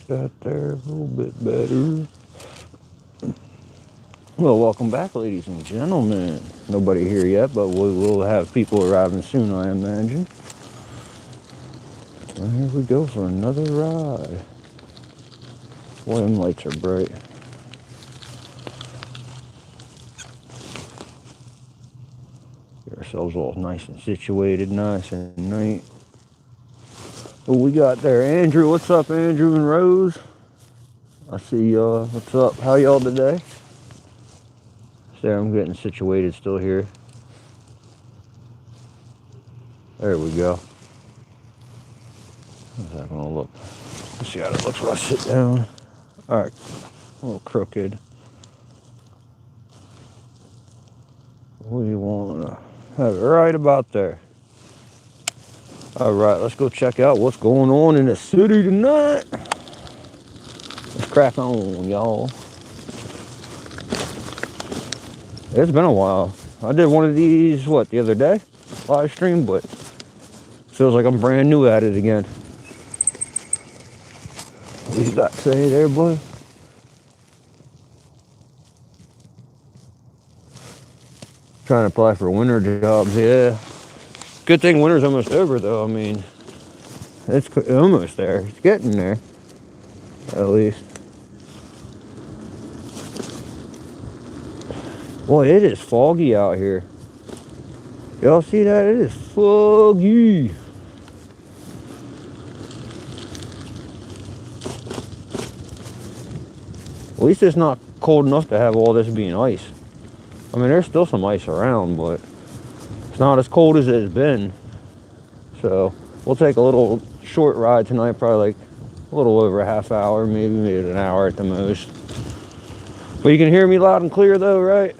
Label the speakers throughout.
Speaker 1: that there a little bit better. Well, welcome back, ladies and gentlemen. Nobody here yet, but we will have people arriving soon, I imagine. And here we go for another ride. Boy, them lights are bright. Get ourselves all nice and situated, nice and neat. What we got there? Andrew, what's up, Andrew and Rose? I see y'all. What's up? How y'all today? There, I'm getting situated still here. There we go. How's that gonna look? Let's see how it looks when I sit down. Alright, a little crooked. We want to have it right about there. Alright, let's go check out what's going on in the city tonight. Let's crack on, y'all. It's been a while. I did one of these, the other day? Live stream, but feels like I'm brand new at it again. What you got to say there, boy? Trying to apply for winter jobs, yeah. Good thing winter's almost over, though. I mean, it's almost there. It's getting there, at least. Boy, it is foggy out here. Y'all see that? It is foggy. At least it's not cold enough to have all this being ice. I mean, there's still some ice around, but it's not as cold as it's been. So we'll take a little short ride tonight, probably like a little over a half hour, maybe an hour at the most. But you can hear me loud and clear though, right?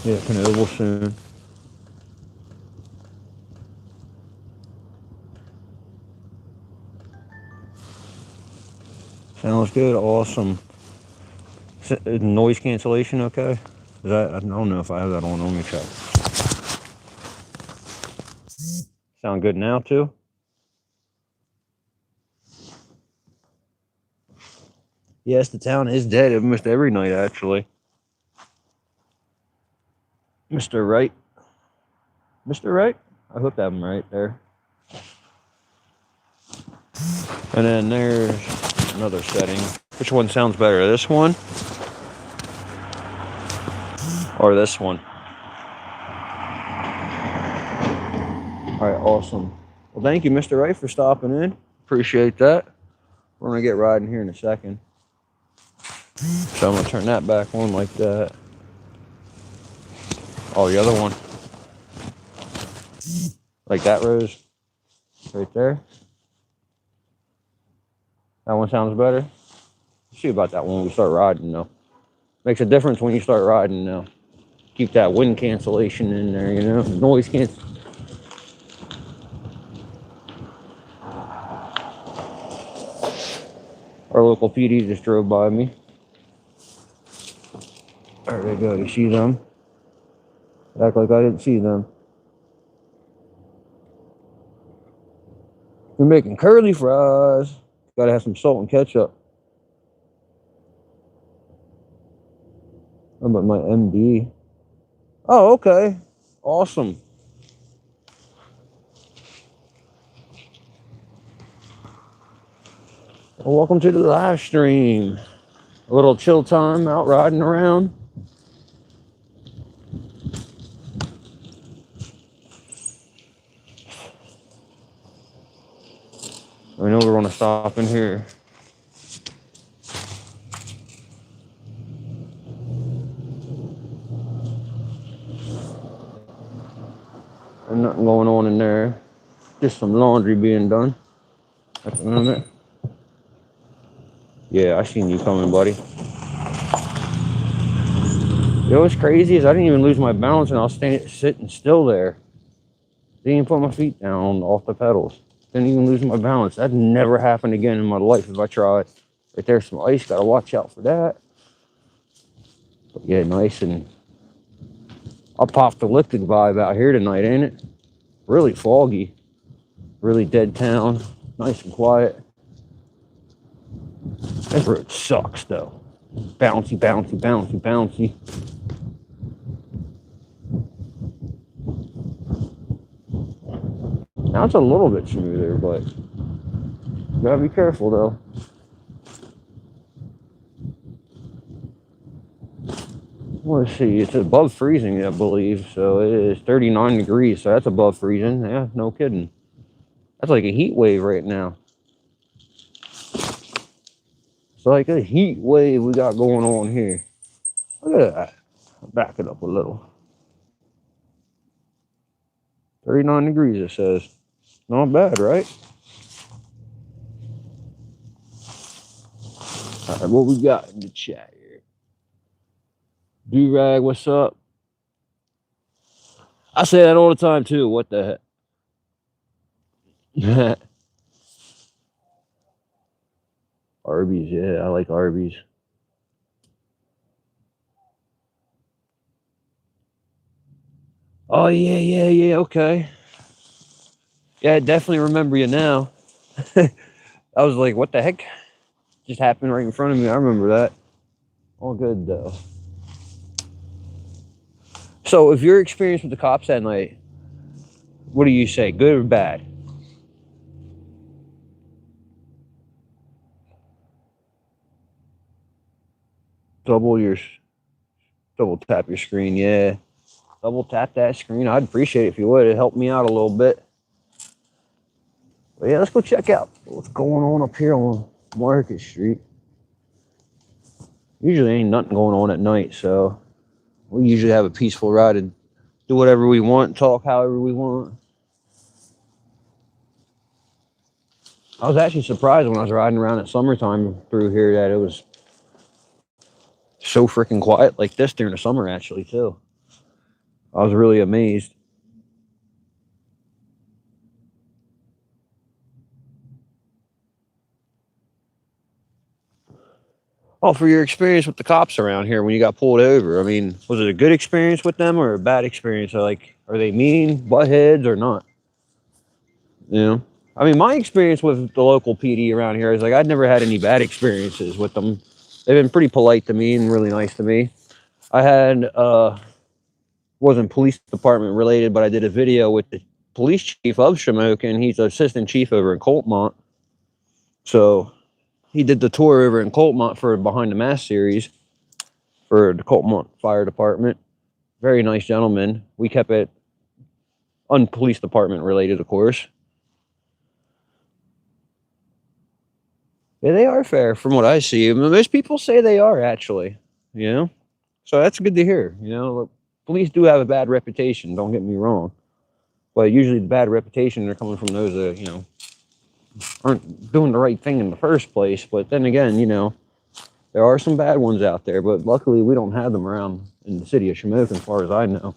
Speaker 1: Yeah, Knoble soon. Sounds good, awesome. Noise cancellation okay? Is that, I don't know if I have that on. Let me check. Sound good now too? Yes, the town is dead almost every night actually. Mr. Wright. Mr. Wright? I hope I'm right there. And then there's another setting. Which one sounds better? This one? Or this one? Alright, awesome. Well, thank you, Mr. Wright, for stopping in. Appreciate that. We're going to get riding here in a second. So I'm going to turn that back on like that. Oh, the other one. Like that, Rose? Right there. That one sounds better. We'll see about that one when we start riding, though. Makes a difference when you start riding, though. Keep that wind cancellation in there, you know? Noise cancellation. Our local PD just drove by me. There they go. You see them? Act like I didn't see them. We're making curly fries. Gotta have some salt and ketchup. How about my MD? Oh, okay. Awesome. Well, welcome to the live stream. A little chill time out riding around. I know we're going to stop in here. There's nothing going on in there. Just some laundry being done at the moment. Yeah, I seen you coming, buddy. You know what's crazy is I didn't even lose my balance and I was sitting still there. Didn't even put my feet down off the pedals. Didn't even lose my balance. That never happened again in my life if I try. Right there's some ice. Gotta watch out for that. But yeah, nice and apocalyptic vibe out here tonight, ain't it? Really foggy, really dead town, nice and quiet. This road sucks though. Bouncy, bouncy, bouncy, bouncy. Now it's a little bit smoother, but you gotta be careful though. Let's see, it's above freezing, I believe. So it is 39 degrees, so that's above freezing. Yeah, no kidding. That's like a heat wave right now. It's like a heat wave we got going on here. Look at that. I'll back it up a little. 39 degrees, it says. Not bad, right? All right, what we got in the chat here? Do-Rag, what's up? I say that all the time, too. What the heck? Arby's, yeah, I like Arby's. Oh, yeah, okay. Yeah, I definitely remember you now. I was like, what the heck? Just happened right in front of me. I remember that. All good, though. So, if your experience with the cops that night, what do you say, good or bad? Double tap your screen, yeah. Double tap that screen. I'd appreciate it if you would. It helped me out a little bit. But yeah, let's go check out what's going on up here on Market Street. Usually ain't nothing going on at night, so we usually have a peaceful ride and do whatever we want, talk however we want. I was actually surprised when I was riding around at summertime through here that it was so freaking quiet like this during the summer, actually, too. I was really amazed. Oh, for your experience with the cops around here when you got pulled over, I mean, was it a good experience with them or a bad experience? Like, are they mean, butt heads, or not? You know? I mean, my experience with the local PD around here is like I'd never had any bad experiences with them. They've been pretty polite to me and really nice to me. I had wasn't police department related, but I did a video with the police chief of Shamokin. He's an assistant chief over in Coltmont. So he did the tour over in Coltmont for Behind the Mask series for the Coltmont Fire Department. Very nice gentleman. We kept it unpolice department related, of course. Yeah, they are fair from what I see. I mean, most people say they are, actually, you know? So that's good to hear, you know? Police do have a bad reputation, don't get me wrong. But usually the bad reputation, they're coming from those that, you know, aren't doing the right thing in the first place. But then again, you know, there are some bad ones out there, but luckily we don't have them around in the city of Shamokin, as far as I know.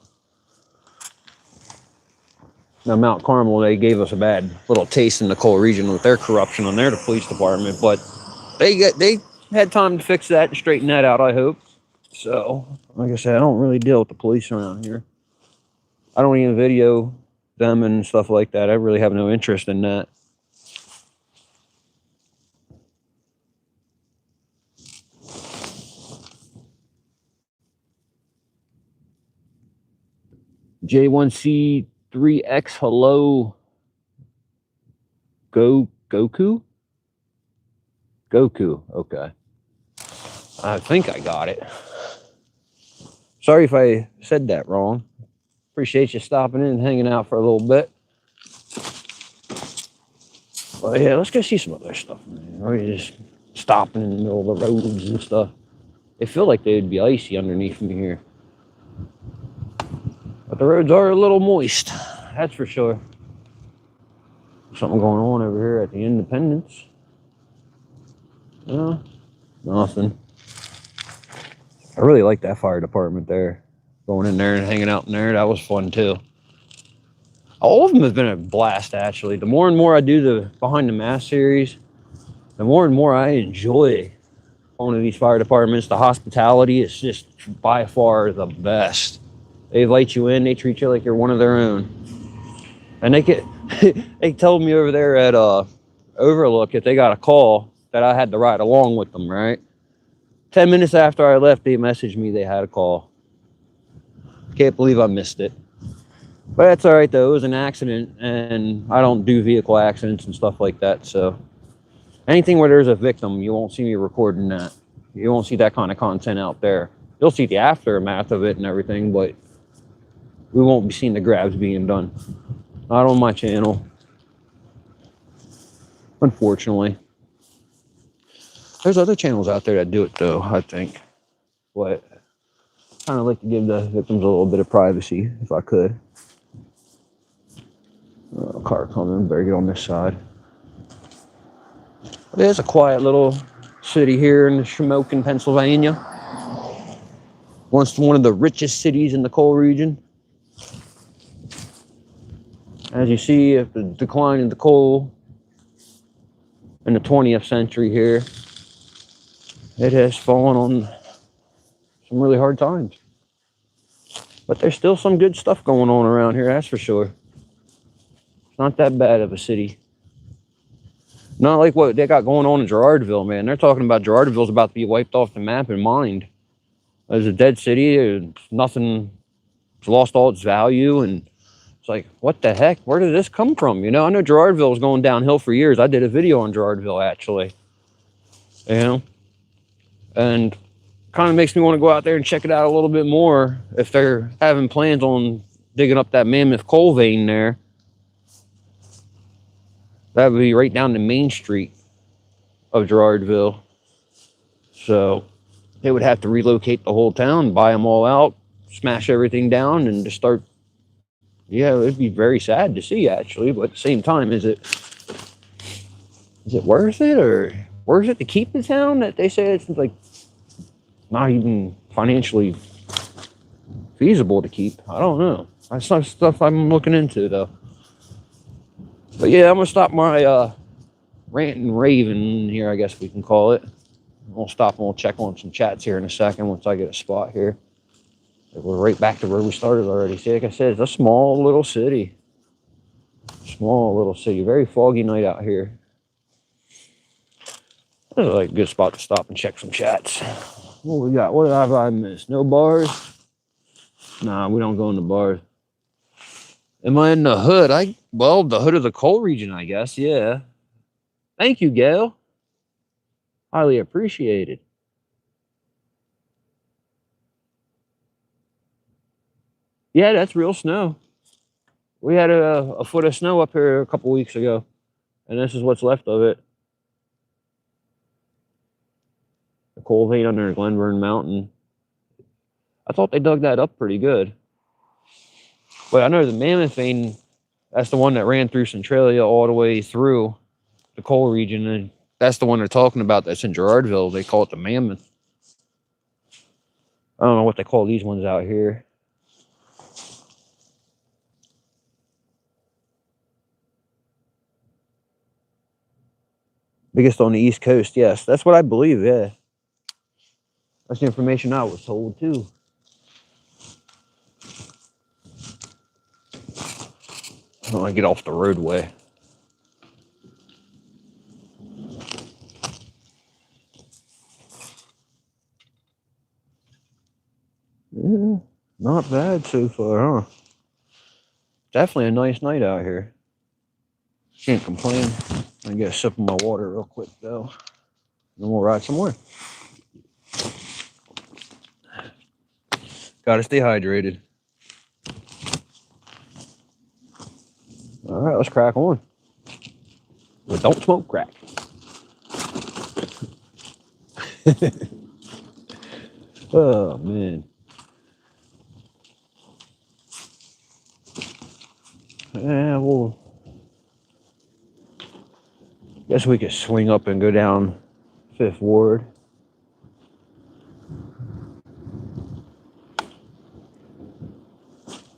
Speaker 1: Now, Mount Carmel, they gave us a bad little taste in the coal region with their corruption on their police department, but they had time to fix that and straighten that out, I hope. So, like I said, I don't really deal with the police around here. I don't even video them and stuff like that. I really have no interest in that. J1C3X, hello. Goku? Goku, okay. I think I got it. Sorry if I said that wrong. Appreciate you stopping in and hanging out for a little bit. Well, yeah, let's go see some other stuff, man. Or just stopping in the middle of the roads and stuff. They feel like they'd be icy underneath me here. But the roads are a little moist, that's for sure. Something going on over here at the Independence. No, nothing. I really like that fire department there. Going in there and hanging out in there, that was fun too. All of them have been a blast, actually. The more and more I do the Behind the Mask series, the more and more I enjoy going to these fire departments. The hospitality is just by far the best. They invite you in. They treat you like you're one of their own. And they told me over there at Overlook if they got a call that I had to ride along with them, right? 10 minutes after I left, they messaged me they had a call. Can't believe I missed it. But that's all right, though. It was an accident, and I don't do vehicle accidents and stuff like that. So anything where there's a victim, you won't see me recording that. You won't see that kind of content out there. You'll see the aftermath of it and everything, but we won't be seeing the grabs being done. Not on my channel. Unfortunately. There's other channels out there that do it, though, I think. But I kind of like to give the victims a little bit of privacy, if I could. Car coming, better get on this side. There's a quiet little city here in Shamokin, Pennsylvania. Once one of the richest cities in the coal region. As you see, the decline in the coal in the 20th century here, it has fallen on some really hard times. But there's still some good stuff going on around here, that's for sure. It's not that bad of a city. Not like what they got going on in Gerardville, man. They're talking about Gerardville's about to be wiped off the map and mined. There's a dead city, and nothing, it's lost all its value, and it's like, what the heck? Where did this come from? You know, I know Gerardville was going downhill for years. I did a video on Gerardville, actually. You know? And kind of makes me want to go out there and check it out a little bit more if they're having plans on digging up that mammoth coal vein there. That would be right down the main street of Gerardville. So they would have to relocate the whole town, buy them all out, smash everything down, and just start. Yeah, it'd be very sad to see, actually. But at the same time, is it worth it, or worth it to keep the town that they say it's like not even financially feasible to keep? I don't know. That's some stuff I'm looking into, though. But yeah, I'm gonna stop my rant and raving here, I guess we can call it. We'll stop and we'll check on some chats here in a second once I get a spot here. We're right back to where we started already. See, like I said, it's a small little city. Small little city. Very foggy night out here. This is like a good spot to stop and check some chats. What we got? What have I missed? No bars? Nah, we don't go in the bars. Am I in the hood? Well, the hood of the coal region, I guess. Yeah. Thank you, Gail. Highly appreciated. Yeah, that's real snow. We had a foot of snow up here a couple weeks ago, and this is what's left of it. The coal vein under Glenburn Mountain. I thought they dug that up pretty good. But I know the Mammoth vein, that's the one that ran through Centralia all the way through the coal region, and that's the one they're talking about that's in Gerardville. They call it the Mammoth. I don't know what they call these ones out here. Biggest on the East Coast, yes. That's what I believe, yeah. That's the information I was told, too. I want to get off the roadway. Yeah, not bad so far, huh? Definitely a nice night out here. Can't complain. I get a sip of my water real quick, though. Then we'll ride some more. Gotta stay hydrated. All right, let's crack on. But don't smoke crack. Oh, man. Yeah, well, guess we could swing up and go down 5th Ward.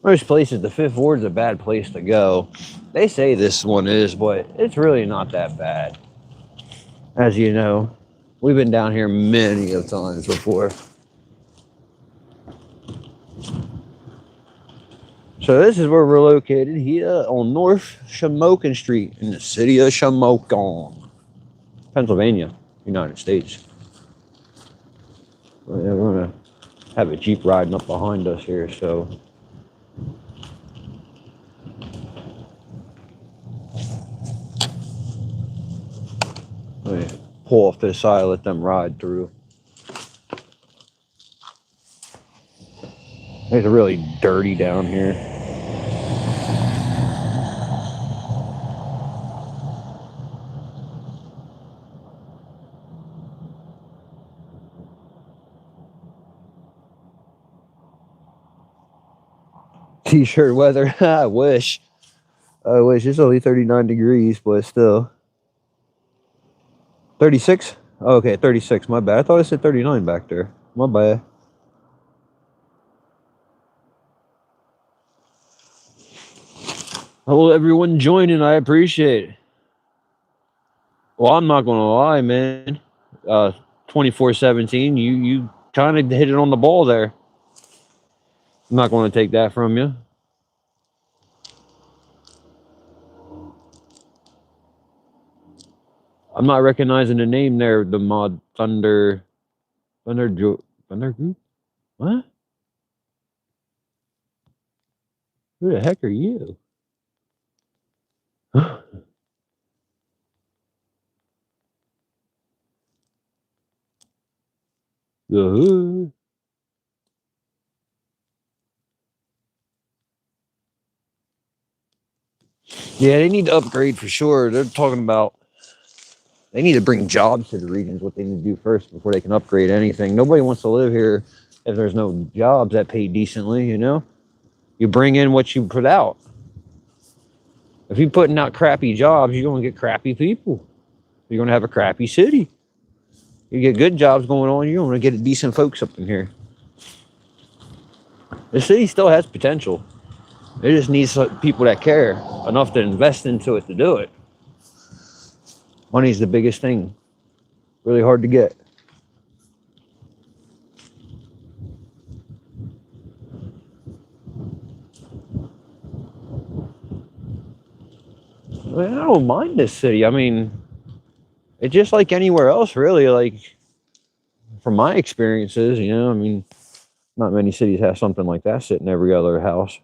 Speaker 1: Most places, the 5th Ward is a bad place to go. They say this one is, but it's really not that bad. As you know, we've been down here many of times before. So this is where we're located here on North Shamokin Street in the city of Shamokin, Pennsylvania, United States. We're gonna have a Jeep riding up behind us here, so let me pull off to the side, let them ride through. It's really dirty down here. T-shirt weather. I wish. It's only 39 degrees, but still. 36? Oh, okay, 36. My bad. I thought it said 39 back there. My bad. Hello, everyone joining. I appreciate it. Well, I'm not gonna lie, man. 2417. You kind of hit it on the ball there. I'm not gonna take that from you. I'm not recognizing the name there. The mod Thunder Group. What? Who the heck are you? The Yeah, they need to upgrade for sure. They're talking about they need to bring jobs to the regions. What they need to do first before they can upgrade anything. Nobody wants to live here if there's no jobs that pay decently. You know, you bring in what you put out. If you're putting out crappy jobs, you're going to get crappy people. You're going to have a crappy city. You get good jobs going on, you're going to get decent folks up in here. The city still has potential. It just needs people that care enough to invest into it to do it. Money's the biggest thing. Really hard to get. I don't mind this city. I mean, it's just like anywhere else, really. Like, from my experiences, you know, I mean, not many cities have something like that sitting every other house.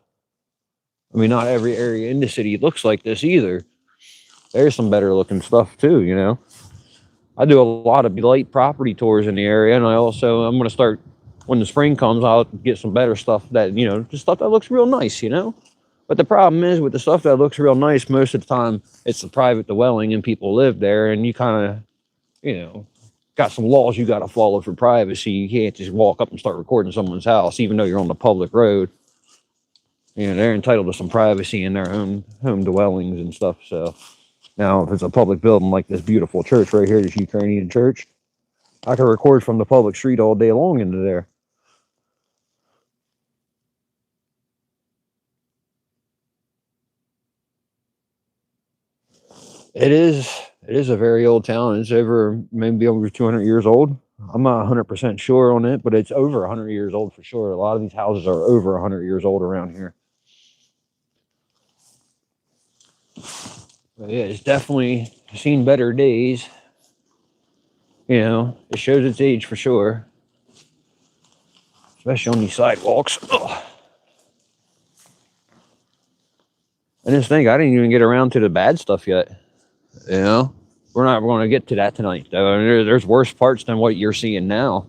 Speaker 1: I mean, not every area in the city looks like this either. There's some better looking stuff too, you know. I do a lot of light property tours in the area, and I'm going to start, when the spring comes, I'll get some better stuff that, you know, just stuff that looks real nice, you know. But the problem is with the stuff that looks real nice, most of the time it's a private dwelling and people live there, and you kind of, you know, got some laws you got to follow for privacy. You can't just walk up and start recording someone's house, even though you're on the public road. You know, they're entitled to some privacy in their own home dwellings and stuff. So now, if it's a public building like this beautiful church right here, this Ukrainian church, I can record from the public street all day long into there. It is a very old town. It's maybe over 200 years old. I'm not 100% sure on it, but it's over 100 years old for sure. A lot of these houses are over 100 years old around here. But yeah, it's definitely seen better days. You know, it shows its age for sure. Especially on these sidewalks. Ugh. And this thing, I didn't even get around to the bad stuff yet. You know, we're not going to get to that tonight, though. I mean, there's worse parts than what you're seeing now.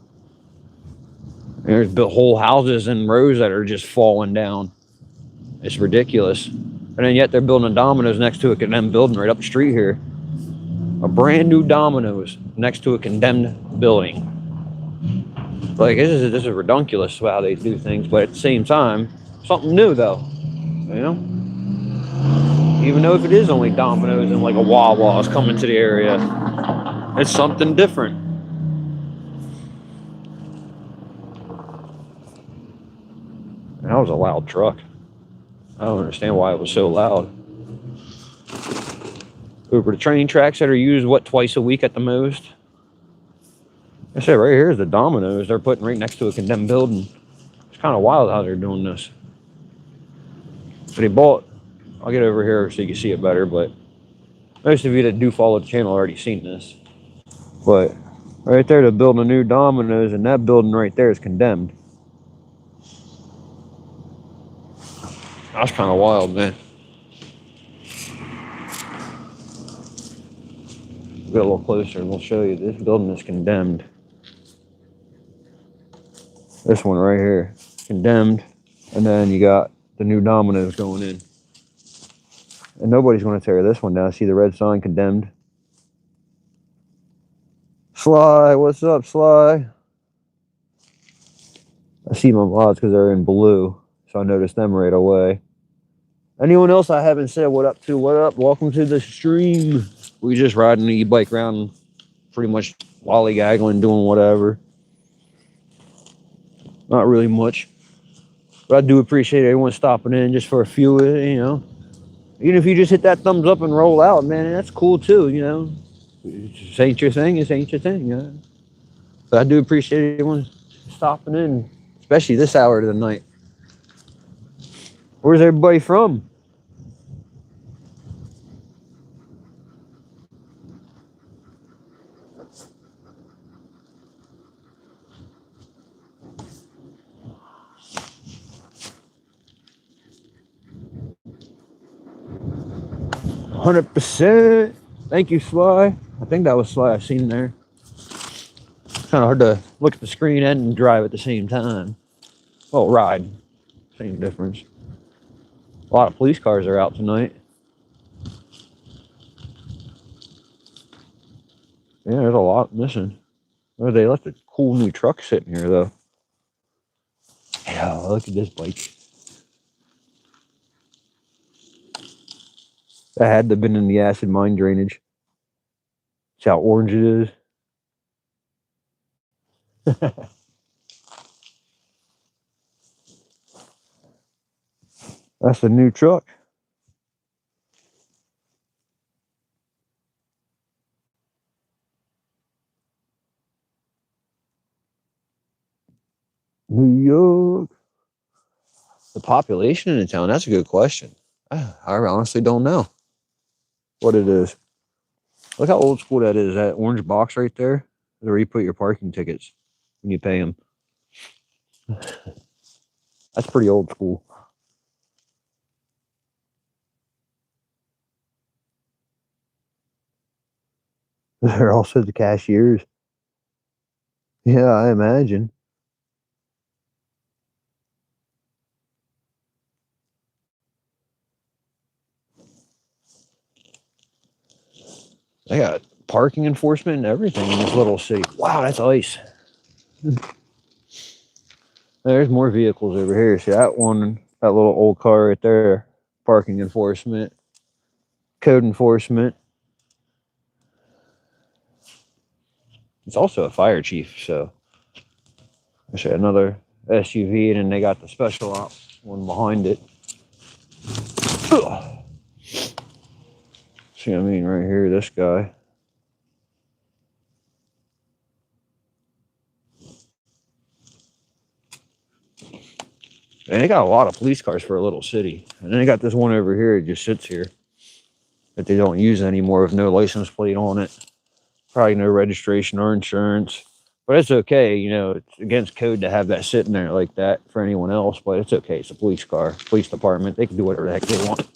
Speaker 1: There's whole houses and rows that are just falling down. It's ridiculous. And then yet they're building Domino's next to a condemned building right up the street here. A brand new Domino's next to a condemned building. Like, this is ridiculous how they do things, but at the same time, something new though. You know? Even though if it is only Domino's and like a Wawa's coming to the area, it's something different. And that was a loud truck. I don't understand why it was so loud. Over the train tracks that are used, what, twice a week at the most? I said right here is the Domino's they're putting right next to a condemned building. It's kind of wild how they're doing this. But he bought, I'll get over here so you can see it better, but most of you that do follow the channel already seen this. But right there, they're building a new Domino's, and that building right there is condemned. That's kind of wild, man. Get a little closer and we'll show you. This building is condemned. This one right here, condemned. And then you got the new Domino's going in. And nobody's going to tear this one down. See the red sign, condemned. Sly, what's up, Sly? I see my mods because they're in blue, so I noticed them right away. Anyone else I haven't said what up to? What up? Welcome to the stream. We just riding the e-bike around, pretty much lollygaggling, doing whatever. Not really much, but I do appreciate everyone stopping in just for a few, you know. Even if you just hit that thumbs up and roll out, man, that's cool too, you know. If this ain't your thing, this ain't your thing, you know. But I do appreciate everyone stopping in, especially this hour of the night. Where's everybody from? 100%. Thank you, Sly. I think that was Sly I seen there. It's kind of hard to look at the screen and drive at the same time. Well, ride. Same difference. A lot of police cars are out tonight. Yeah, there's a lot missing. Oh, they left a cool new truck sitting here, though. Yeah, look at this bike. That had to have been in the acid mine drainage. See how orange it is? That's the new truck. New York. The population in the town, that's a good question. I honestly don't know what it is. Look how old school that is. That orange box right there, where you put your parking tickets when you pay them. That's pretty old school. They're also the cashiers. Yeah, I imagine. They got parking enforcement and everything in this little city. Wow, that's ice. There's more vehicles over here. See that one, that little old car right there. Parking enforcement, code enforcement. It's also a fire chief, so I say another SUV, and then they got the special ops one behind it. Ugh. See what I mean right here, this guy. And they got a lot of police cars for a little city. And then they got this one over here, it just sits here, that they don't use anymore with no license plate on it. Probably no registration or insurance. But it's okay, you know, it's against code to have that sitting there like that for anyone else, but it's okay. It's a police car, police department. They can do whatever the heck they want.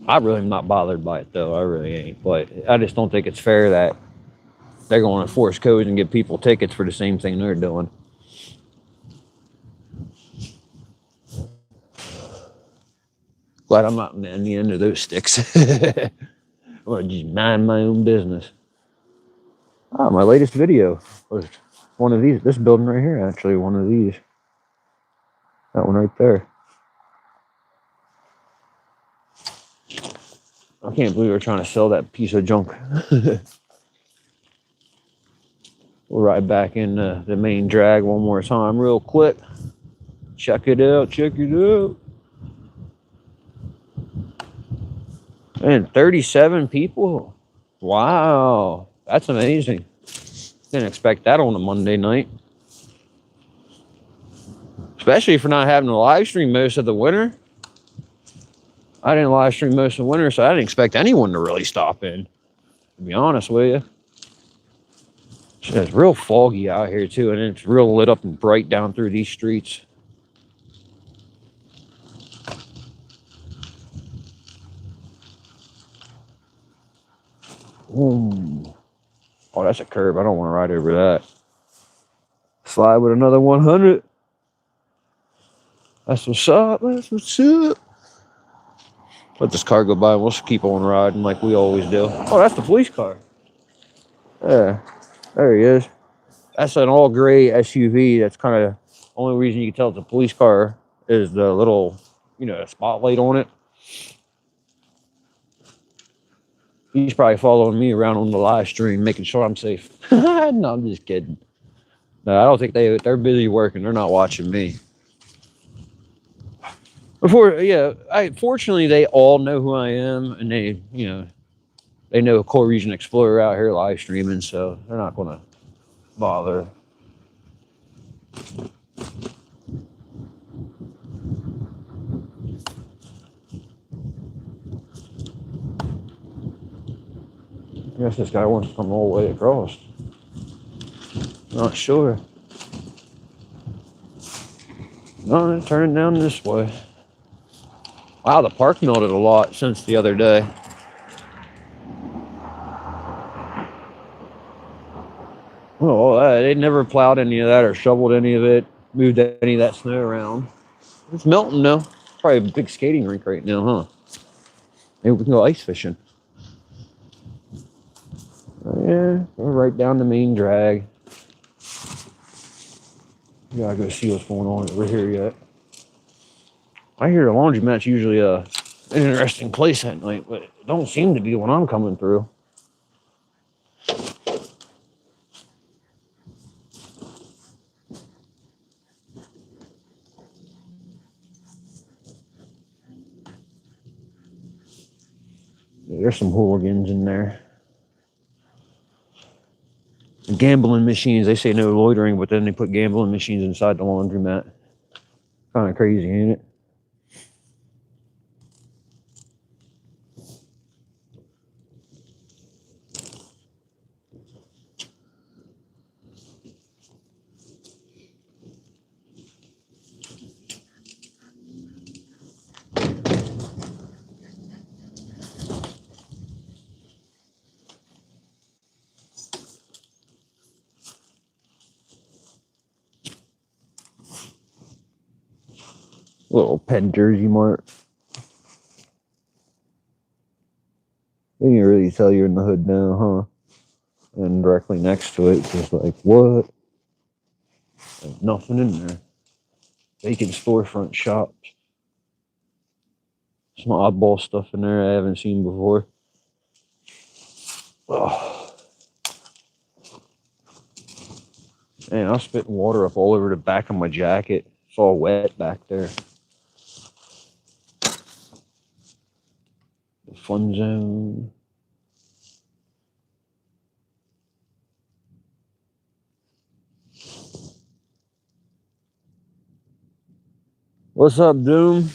Speaker 1: I really am not bothered by it, though. I really ain't. But I just don't think it's fair that they're going to enforce codes and give people tickets for the same thing they're doing. Glad I'm not in the end of those sticks. I'm going to just mind my own business. Ah, my latest video was one of these. This building right here, actually, one of these. That one right there. I can't believe we're trying to sell that piece of junk. We'll ride back in the main drag one more time real quick. Check it out. Check it out. And 37 people. Wow. That's amazing. Didn't expect that on a Monday night. especially for not having a live stream most of the winter. I didn't live stream most of the winter, so I didn't expect anyone to really stop in, to be honest with you. It's real foggy out here, too, and it's real lit up and bright down through these streets. Ooh. Oh, that's a curb. I don't want to ride over that. Slide with another 100. That's what's up. That's what's up. Let this car go by and we'll just keep on riding like we always do. Oh, that's the police car. Yeah, there he is. That's an all gray SUV. That's kind of only reason you can tell it's a police car is the little, spotlight on it. He's probably following me around on the live stream, making sure I'm safe. No, I'm just kidding. No, I don't think they're busy working. They're not watching me. Fortunately, they all know who I am, and they know Core Region Explorer out here live streaming, so they're not going to bother. I guess this guy wants to come all the way across. Not sure. No, they're turning down this way. Wow, the park melted a lot since the other day. Oh, they never plowed any of that or shoveled any of it, moved any of that snow around. It's melting now. Probably a big skating rink right now, huh? Maybe we can go ice fishing. Oh, yeah, we're right down the main drag. Gotta go see what's going on over here yet. I hear the laundromat's usually an interesting place at night, but it don't seem to be when I'm coming through. There's some hooligans in there. The gambling machines, they say no loitering, but then they put gambling machines inside the laundromat. Kind of crazy, ain't it? Little Penn Jersey Mart. They can really tell you're in the hood now, huh? And directly next to it, just like, what? There's nothing in there. Vacant storefront shops. Some oddball stuff in there I haven't seen before. Oh. Man, I was spitting water up all over the back of my jacket. It's all wet back there. The fun zone. What's up, Doom?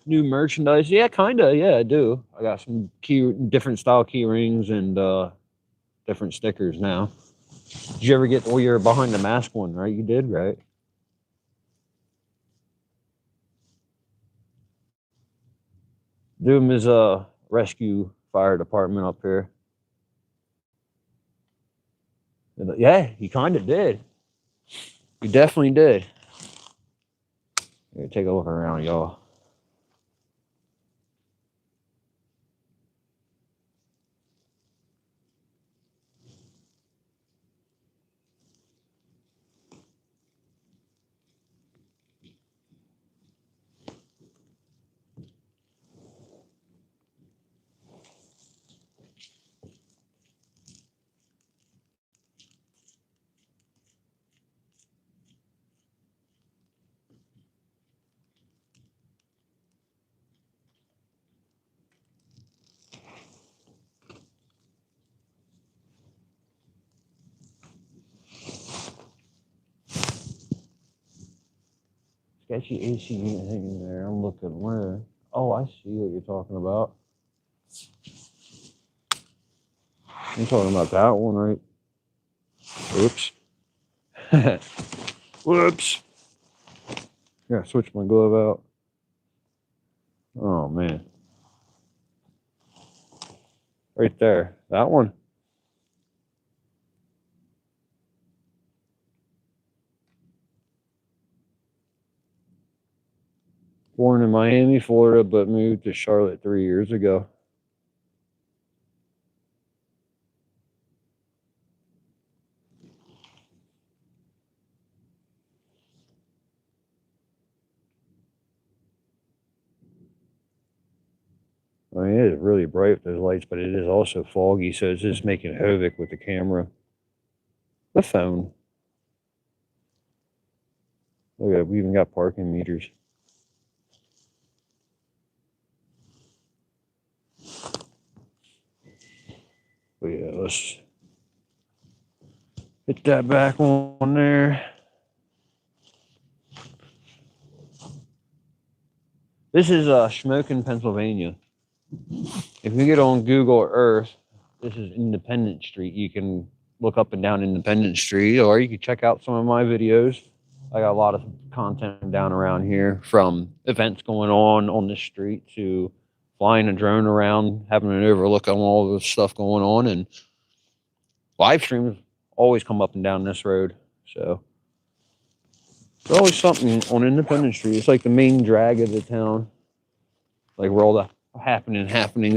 Speaker 1: New merchandise. Yeah, kinda. Yeah, I do. I got some different style key rings and different stickers now. Did you ever get your behind the mask one, right? You did, right? Doom is a rescue fire department up here. Yeah, he kind of did. He definitely did. Here, take a look around, y'all. sketchy AC unit hanging there. I'm looking where. Oh, I see what you're talking about. I'm talking about that one, right? Oops. Whoops. Yeah, switch my glove out. Oh, man. Right there. That one. Born in Miami, Florida, but moved to Charlotte 3 years ago. I mean, it is really bright with those lights, but it is also foggy, so it's just making havoc with the camera. The phone. Look at it, we even got parking meters. But yeah, let's hit that back one there. This is Shamokin, Pennsylvania. If you get on Google Earth, this is Independence Street. You can look up and down Independence Street, or you can check out some of my videos. I got a lot of content down around here, from events going on this street to flying a drone around, having an overlook on all the stuff going on, and live streams always come up and down this road. So there's always something on Independence Street. It's like the main drag of the town, like where all the happenings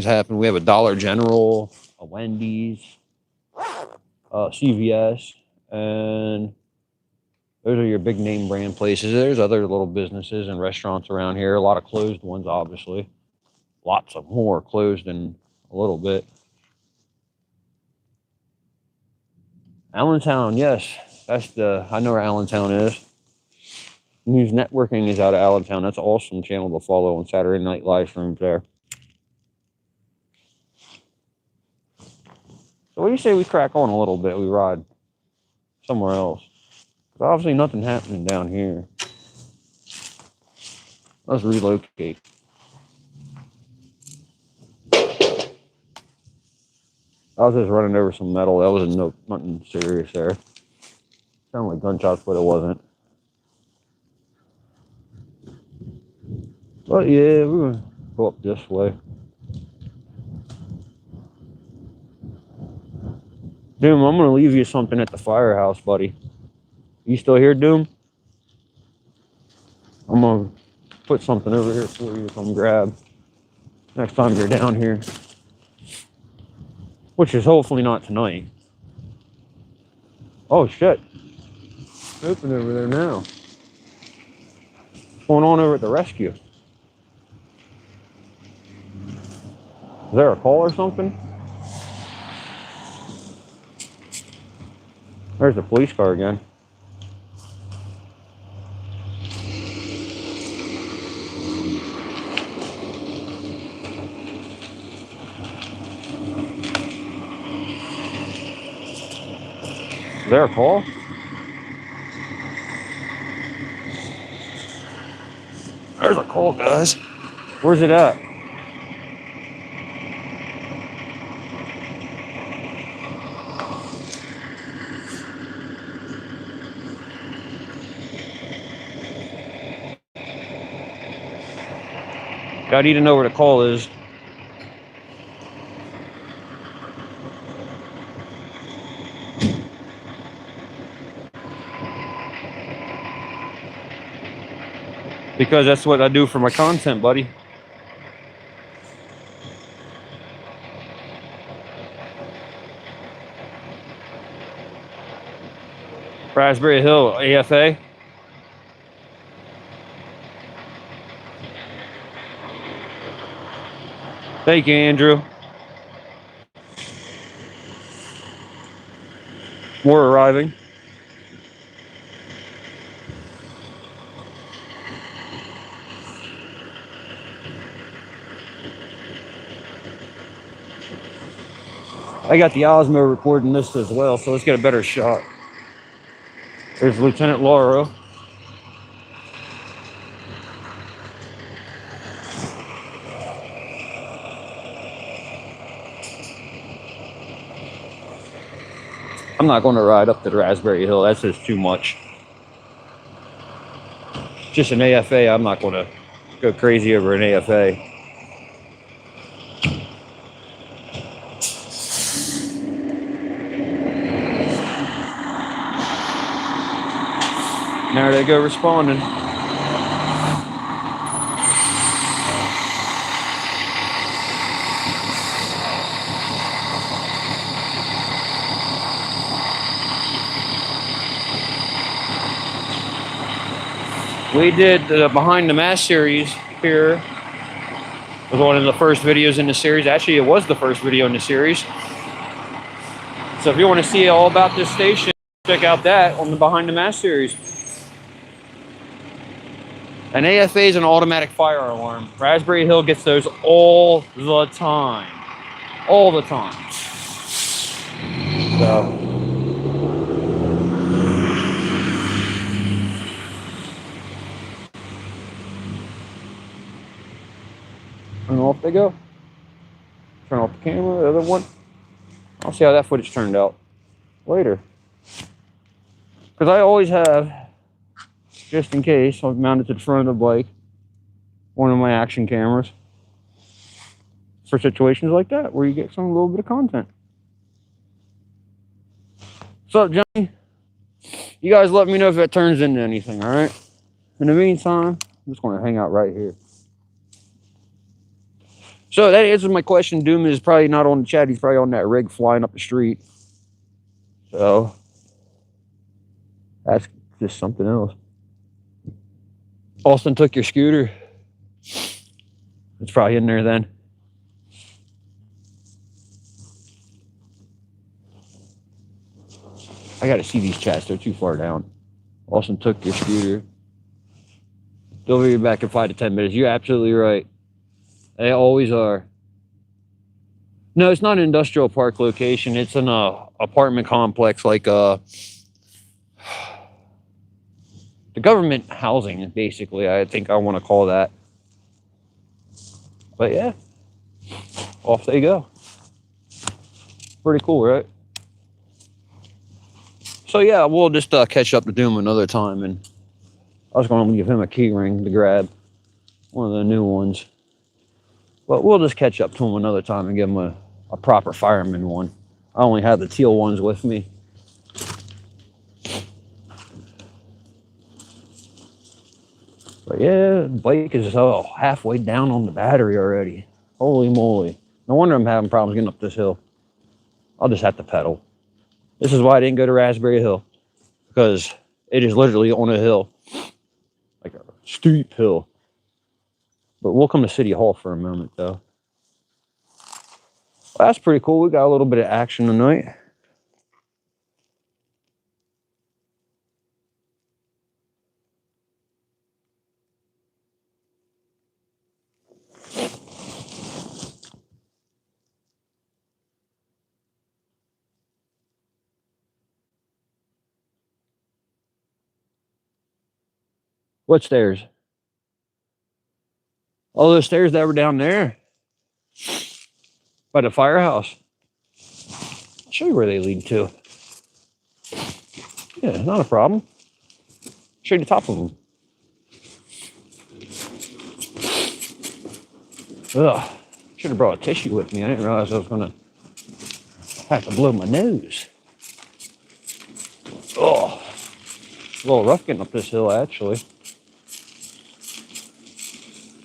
Speaker 1: happen. We have a Dollar General, a Wendy's, CVS, and those are your big name brand places. There's other little businesses and restaurants around here. A lot of closed ones, obviously. Lots of more closed in a little bit. Allentown, yes. I know where Allentown is. News Networking is out of Allentown. That's an awesome channel to follow on Saturday night live streams there. So what do you say we crack on a little bit? We ride somewhere else. There's obviously nothing happening down here. Let's relocate. I was just running over some metal. That wasn't nothing serious there. Sounded like gunshots, but it wasn't. But yeah, we're gonna go up this way. Doom, I'm gonna leave you something at the firehouse, buddy. You still here, Doom? I'm gonna put something over here for you to come grab next time you're down here. Which is hopefully not tonight. Oh shit. Open over there now. What's going on over at the rescue? Is there a call or something? There's the police car again. Is there a call? There's a call, guys. Where's it at? I need to know where the call is. Because that's what I do for my content, buddy. Raspberry Hill, AFA. Thank you, Andrew. More arriving. I got the Osmo recording this as well, so let's get a better shot. There's Lieutenant Lauro. I'm not going to ride up to the Raspberry Hill. That's just too much. Just an AFA. I'm not going to go crazy over an AFA. There they go responding. We did the Behind the Mask series here. It was one of the first videos in the series. Actually, it was the first video in the series. So if you want to see all about this station, check out that on the Behind the Mask series. An AFA is an automatic fire alarm. Raspberry Hill gets those all the time. All the time. So. And off they go. Turn off the camera, the other one. I'll see how that footage turned out later. Because I always have, just in case, I've mounted to the front of the bike one of my action cameras for situations like that where you get some little bit of content. What's up, Johnny? You guys let me know if that turns into anything, all right? In the meantime, I'm just going to hang out right here. So that answers my question. Doom is probably not on the chat. He's probably on that rig flying up the street. So that's just something else. Austin took your scooter. It's probably in there then. I got to see these chats. They're too far down. Austin took your scooter. They'll be back in 5 to 10 minutes. You're absolutely right. They always are. No, it's not an industrial park location. It's an apartment complex, like the government housing, basically. I think I want to call that. But yeah, off they go. Pretty cool, right? So yeah, we'll just catch up to Doom another time, and I was going to give him a key ring to grab, one of the new ones. But we'll just catch up to him another time and give him a proper fireman one. I only have the teal ones with me. But yeah, the bike is halfway down on the battery already. Holy moly. No wonder I'm having problems getting up this hill. I'll just have to pedal. This is why I didn't go to Raspberry Hill. Because it is literally on a hill. Like a steep hill. But we'll come to City Hall for a moment, though. Well, that's pretty cool. We got a little bit of action tonight. What stairs? Oh, those stairs that were down there. By the firehouse. I'll show you where they lead to. Yeah, not a problem. Show you the top of them. Ugh. Should have brought a tissue with me. I didn't realize I was going to have to blow my nose. Oh. It's a little rough getting up this hill, actually.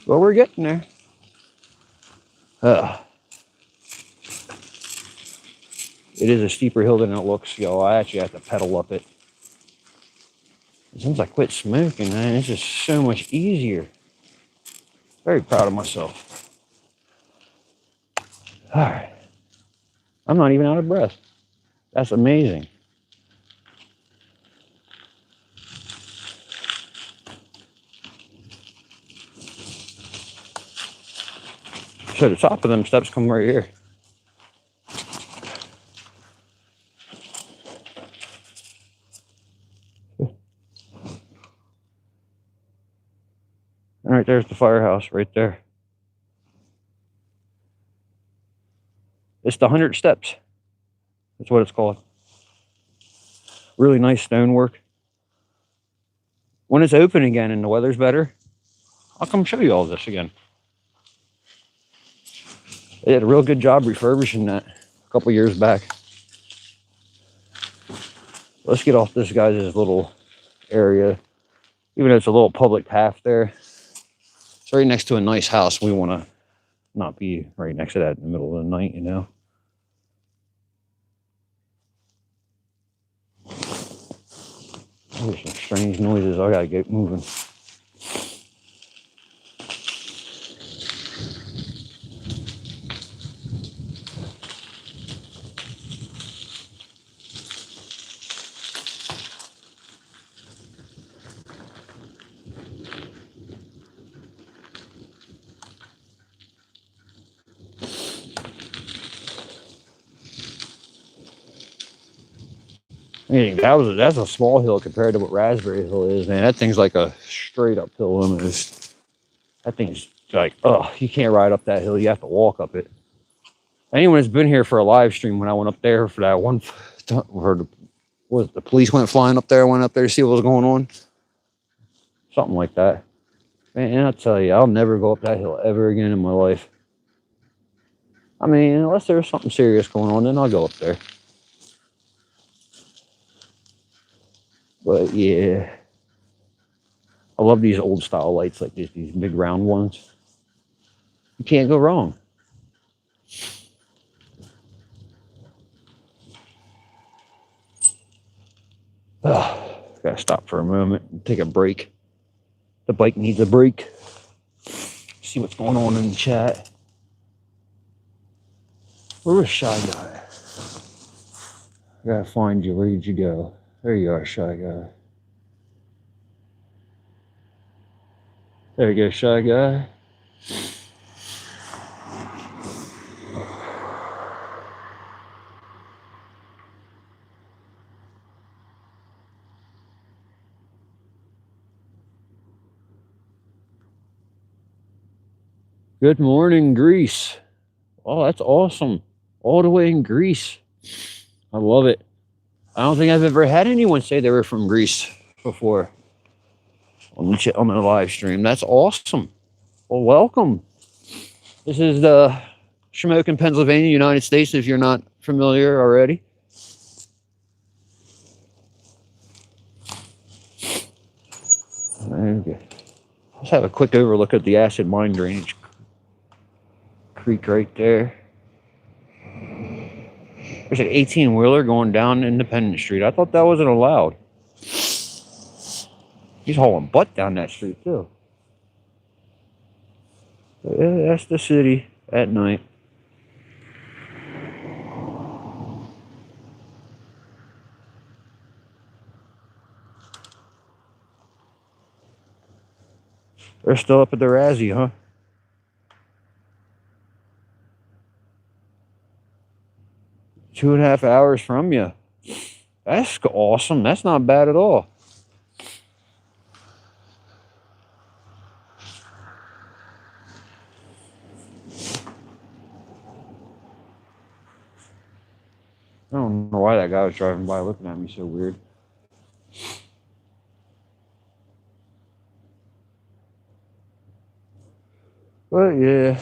Speaker 1: But we're getting there. It is a steeper hill than it looks, yo. I actually have to pedal up it. Since I quit smoking, man, it's just so much easier. Very proud of myself. All right. I'm not even out of breath. That's amazing. So the top of them steps come right here. All right, there's the firehouse right there. It's the 100 steps. That's what it's called. Really nice stonework. When it's open again and the weather's better, I'll come show you all this again. They did a real good job refurbishing that a couple years back. Let's get off this guy's little area. Even though it's a little public path there, it's right next to a nice house. We want to not be right next to that in the middle of the night, you know. There's some strange noises. I gotta get moving. I mean, that's a small hill compared to what Raspberry Hill is, man. That thing's like a straight up hill almost. That thing's like, oh, you can't ride up that hill. You have to walk up it. Anyone that's been here for a live stream, when I went up there for that one, the police went flying up there. I went up there to see what was going on. Something like that. Man, I'll tell you, I'll never go up that hill ever again in my life. I mean, unless there's something serious going on, then I'll go up there. But yeah, I love these old style lights like this, these big round ones. You can't go wrong. Gotta stop for a moment and take a break. The bike needs a break. See what's going on in the chat. Where was Shy Guy? I gotta find you. Where did you go? There you are, Shy Guy. There you go, Shy Guy. Good morning, Greece. Oh, that's awesome. All the way in Greece. I love it. I don't think I've ever had anyone say they were from Greece before on the live stream. That's awesome. Well, welcome. This is the Shamokin, Pennsylvania, United States, if you're not familiar already. Okay. Let's have a quick overlook at the acid mine drainage creek right there. There's an 18-wheeler going down Independence Street. I thought that wasn't allowed. He's hauling butt down that street, too. But yeah, that's the city at night. They're still up at the Razzie, huh? Two and a half hours from you. That's awesome. That's not bad at all. I don't know why that guy was driving by looking at me so weird. But yeah,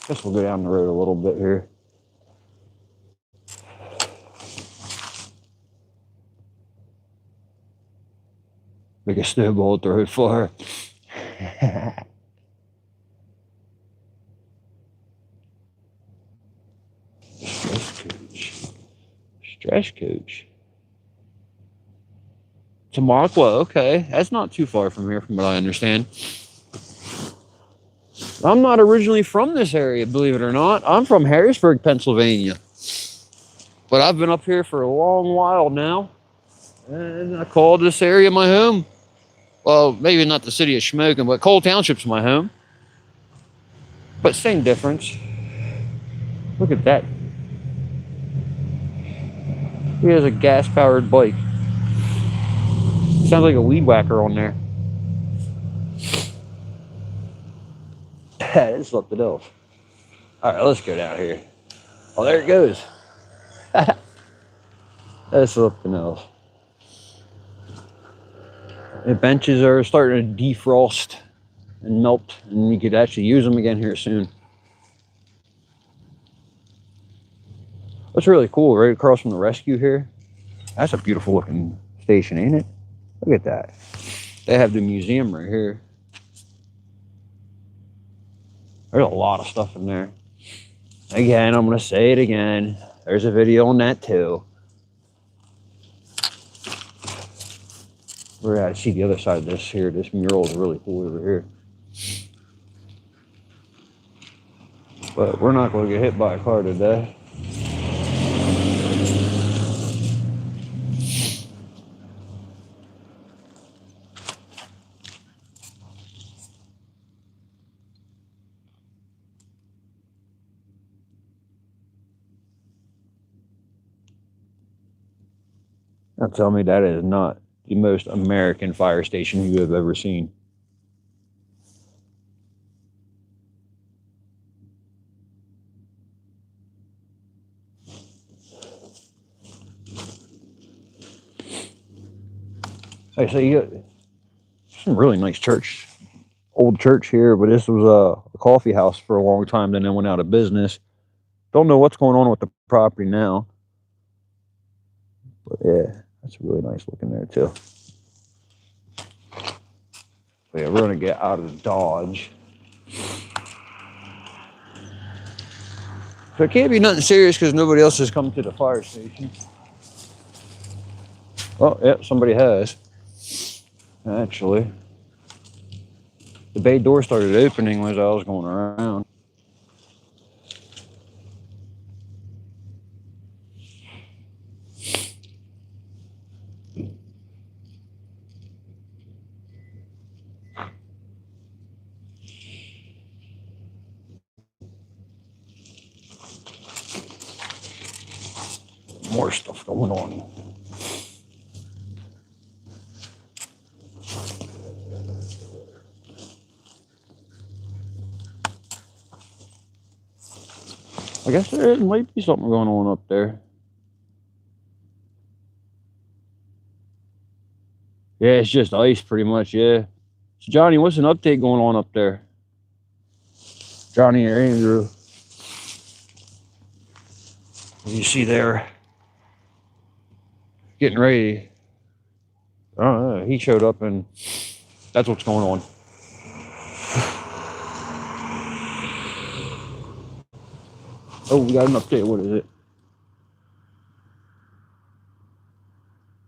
Speaker 1: guess we'll go down the road a little bit here. Make a snowball, throw it far. Stretch coach. Tamaqua, okay. That's not too far from here, from what I understand. I'm not originally from this area, believe it or not. I'm from Harrisburg, Pennsylvania. But I've been up here for a long while now. And I call this area my home. Well, maybe not the city of Shamokin, but Cole Township's my home. But same difference. Look at that. He has a gas-powered bike. Sounds like a weed whacker on there. It's something else. All right, let's go down here. Oh, there it goes. That's something else. The benches are starting to defrost and melt, and you could actually use them again here soon. What's really cool, right across from the rescue here, that's a beautiful looking station, ain't it? Look at that. They have the museum right here. There's a lot of stuff in there. Again, I'm going to say it again. There's a video on that too. We're at see the other side of this here. This mural is really cool over here. But we're not going to get hit by a car today. Now tell me that is not the most American fire station you have ever seen. Like I say, you got some really nice church, old church here, but this was a coffee house for a long time, then it went out of business. Don't know what's going on with the property now. But yeah, that's really nice looking there too. So yeah, we're gonna get out of Dodge. So it can't be nothing serious because nobody else has come to the fire station. Oh, yeah, somebody has. Actually, the bay door started opening as I was going around. More stuff going on. I guess there might be something going on up there. Yeah, it's just ice pretty much, yeah. So Johnny, what's an update going on up there? Johnny or Andrew? You see there, getting ready. I don't know, he showed up and that's what's going on. Oh, we got an update. What is it?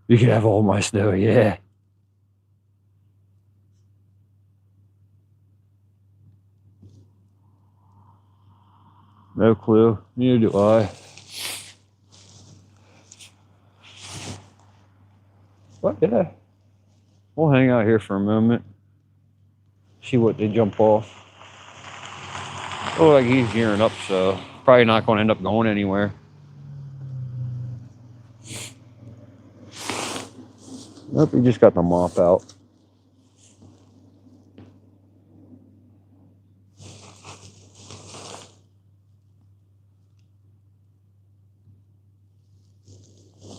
Speaker 1: You can have all my snow, yeah. No clue. Neither do I. But yeah, we'll hang out here for a moment. See what they jump off. Oh, like he's gearing up, so probably not going to end up going anywhere. Nope, he just got the mop out.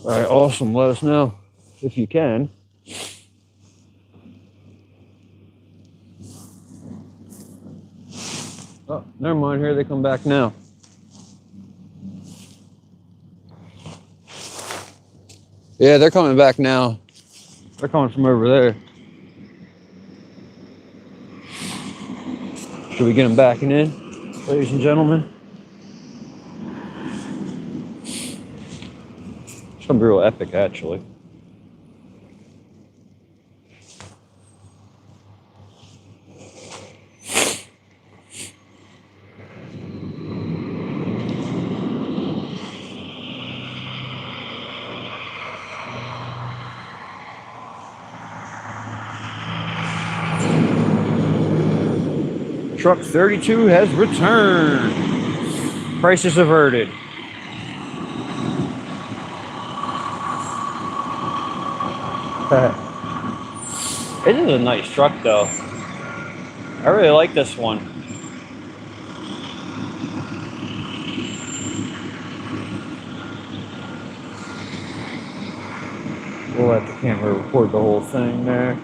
Speaker 1: All right, awesome. Let us know if you can. Oh, never mind. Here they come back now. Yeah, they're coming back now. They're coming from over there. Should we get them backing in, ladies and gentlemen? It's gonna be real epic, actually. Truck 32 has returned. Crisis averted. It is a nice truck, though. I really like this one. We'll let the camera record the whole thing there.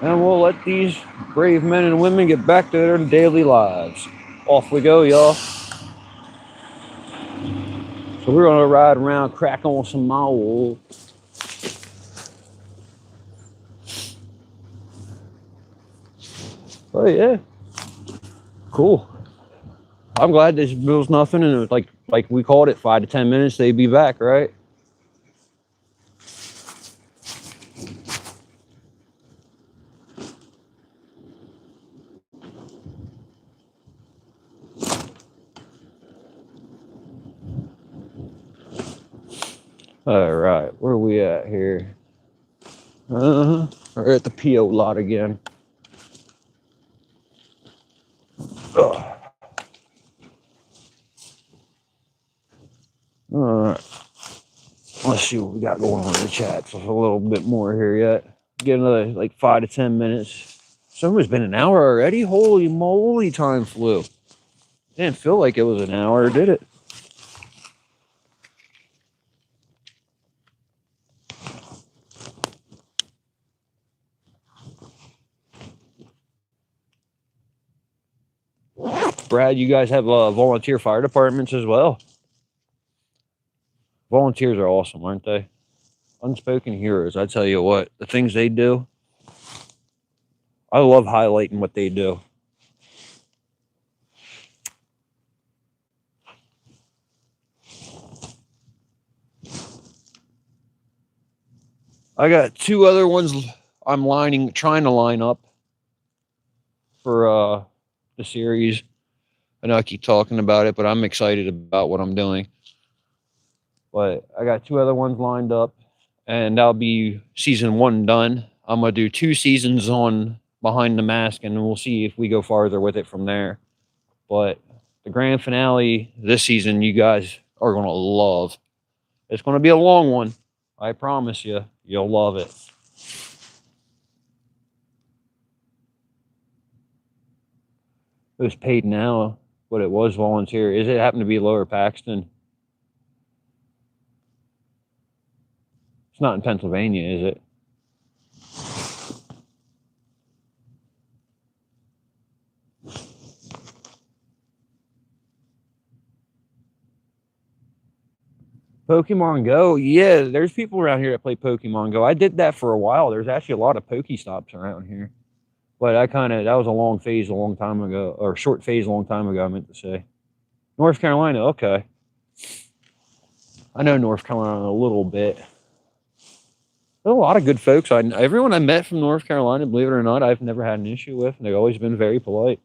Speaker 1: And we'll let these brave men and women get back to their daily lives. Off we go, y'all. So we're gonna ride around, crack on some mole. Oh yeah, cool. I'm glad this bill's nothing, and it was like we called it, 5 to 10 minutes. They'd be back, right? All right, where are we at here? We're at the PO lot again. Ugh. All right, let's see what we got going on in the chat. So a little bit more here yet. Get another like 5 to 10 minutes. It's almost been an hour already. Holy moly, time flew. Didn't feel like it was an hour, did it? Brad, you guys have volunteer fire departments as well. Volunteers are awesome, aren't they? Unspoken heroes. I tell you what, the things they do, I love highlighting what they do. I got 2 other ones I'm trying to line up for the series. I know I keep talking about it, but I'm excited about what I'm doing. But I got 2 other ones lined up, and that'll be season 1 done. I'm gonna do 2 seasons on Behind the Mask, and we'll see if we go farther with it from there. But the grand finale this season, you guys are gonna love. It's gonna be a long one. I promise you, you'll love it. It was paid now, but it was volunteer. Is it happen to be Lower Paxton? It's not in Pennsylvania, is it? Pokemon Go, yeah, there's people around here that play Pokemon Go. I did that for a while. There's actually a lot of Pokestops around here. But that was a long phase a long time ago, or short phase a long time ago, I meant to say. North Carolina, okay. I know North Carolina a little bit. There's a lot of good folks. Everyone I met from North Carolina, believe it or not, I've never had an issue with. They've always been very polite.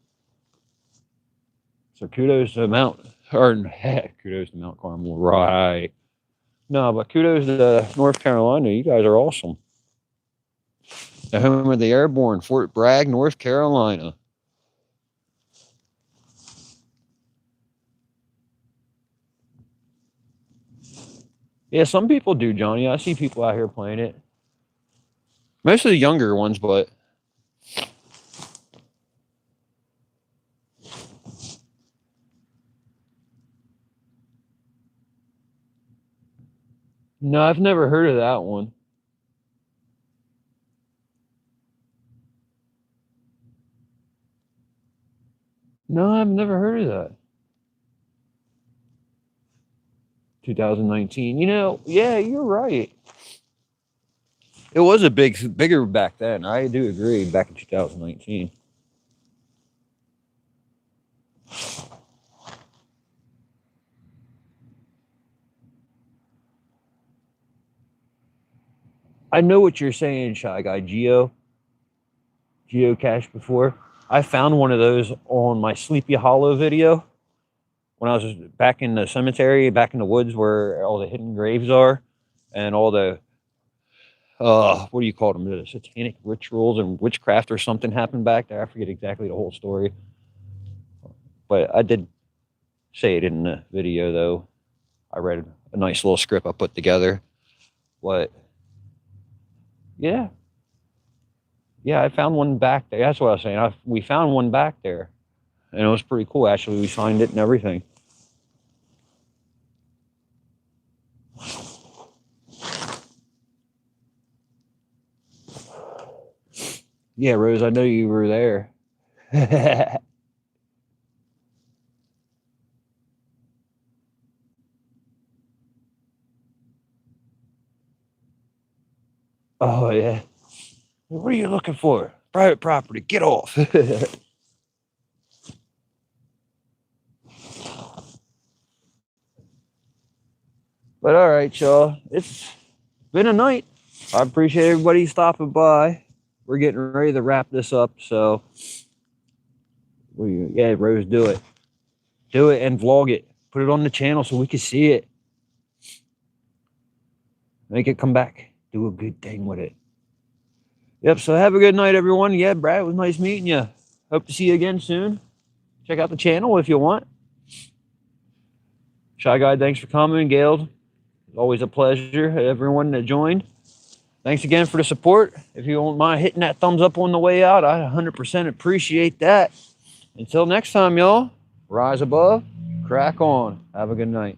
Speaker 1: So kudos to kudos to Mount Carmel, right? No, but kudos to North Carolina. You guys are awesome. The home of the Airborne, Fort Bragg, North Carolina. Yeah, some people do, Johnny. I see people out here playing it. Most of the younger ones, but no, I've never heard of that one. No, I've never heard of that. 2019. Yeah, you're right. It was bigger back then. I do agree. Back in 2019. I know what you're saying, Shy Guy. Geocache before. I found one of those on my Sleepy Hollow video when I was back in the cemetery, back in the woods where all the hidden graves are, and all the what do you call them? The satanic rituals and witchcraft or something happened back there. I forget exactly the whole story, but I did say it in the video though. I read a nice little script I put together. But yeah, I found one back there. That's what I was saying. We found one back there, and it was pretty cool. Actually, we signed it and everything. Yeah, Rose, I know you were there. Oh yeah. What are you looking for? Private property. Get off. But all right, y'all. It's been a night. I appreciate everybody stopping by. We're getting ready to wrap this up, so yeah, Rose, do it. Do it and vlog it. Put it on the channel so we can see it. Make it come back. Do a good thing with it. Yep, so have a good night, everyone. Yeah, Brad, it was nice meeting you. Hope to see you again soon. Check out the channel if you want. Shy Guy, thanks for coming. Gail, always a pleasure. Everyone that joined. Thanks again for the support. If you don't mind hitting that thumbs up on the way out, I 100% appreciate that. Until next time, y'all, rise above, crack on. Have a good night.